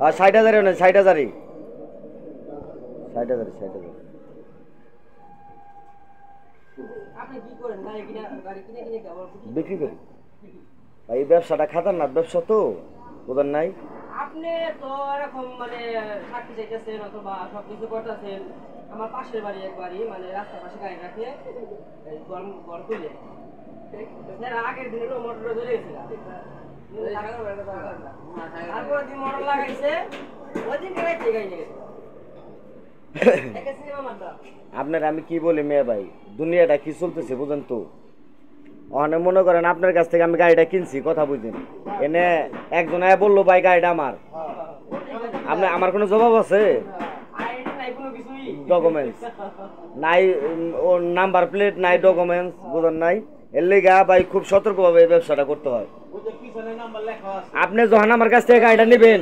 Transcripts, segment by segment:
আর ৬০,০০০ না ৬০,০০০ ৬০,০০০ ৬০,০০০ বিক্রি করি ভাই। এই ব্যবসাটা খাতারনাক ব্যবসা তো বোঝেন নাই আপনি তো এরকম মানে সাক্ষী চাইতেছেন অথবা সবকিছু করতেছেন। আমার পাশের বাড়ি এক বাড়ি মানে রাস্তার পাশে গাড়ি রাখে ঘর খুলে আগের দিনে মোটর ধরে গেছিল, তারপর দিন মোটর লাগাইছে ওই দিন গাড়ি নিয়ে গেছে। আপনার আমি কি বলি মেয়ে ভাই, দুনিয়াটা কি চলতেছে বুঝেন তো। অনেক মনে করেন আপনার কাছ থেকে আমি গাড়িটা কিনছি, কথা বুঝেন, এনে একজন বললো ভাই গাড়িটা আমার, আপনি আমার কোনো জবাব আছে? ডকুমেন্টস নাই, ওর নাম্বার প্লেট নাই, ডকুমেন্টস বুঝেন নাই। এর লেগা ভাই খুব সতর্কভাবে এই ব্যবসাটা করতে হয়। আপনি যখন আমার কাছ থেকে গাড়িটা নেবেন,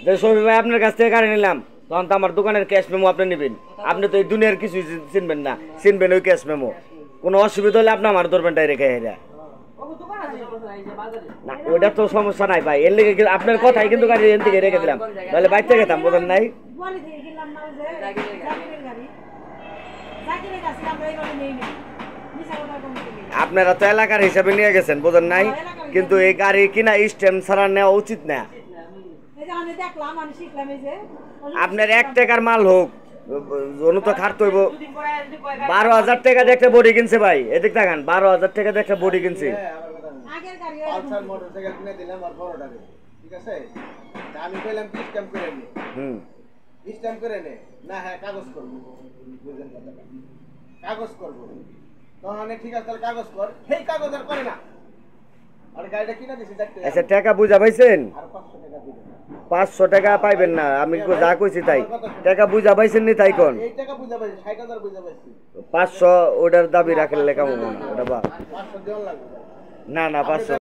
যে সবি ভাই আপনার কাছ থেকে গাড়ি নিলাম, তখন তো আমার দোকানের ক্যাশ মেমো আপনি নেবেন। আপনি তো এই দুনিয়ার কিছু চিনবেন না, চিনবেন ওই ক্যাশ মেমো। কোনো অসুবিধা হলে আপনি আমার ধরবেন ডাইরেক্ট হেরা না, ওইটা তো সমস্যা নাই ভাই। এর লেগে আপনার কথাই কিন্তু গাড়ি এখান থেকে রেখে দিলাম, তাহলে বাইতে গেতাম বোঝেন নাই। আপনারা তো এলাকার হিসাবে নিয়ে গেছেন বোঝেন নাই, কিন্তু এই গাড়ি কিনা স্ট্যাম্প ছাড়া নেওয়া উচিত না। আপনার ১ টাকার মাল হোক, জনু তো খাটতে হইব। ১২,০০০ টাকা দিয়ে একটা বডি কিনছে ভাই, এদিক দেখান, ১২,০০০ টাকা দিয়ে একটা বডি কিনছে। কাগজ করবো তখন ঠিক আছে, কাগজ কর, সেই কাগজ আর করে না। আর গাড়িটা কিনা দিছি। আচ্ছা টাকা বুঝা পাইছেন? ৫০০ টাকা পাইবেন না, আমি যা কইছি তাই। টাকা বুঝা পাইছেন নি তাই কোন? এই টাকা বুঝা পাইছি, ৬০,০০০ বুঝা পাইছি। ৫০০ ওটার দাবি রাখলে কেমন? ওটা বা ৫০০ দেওয়া লাগবে না না ৫০০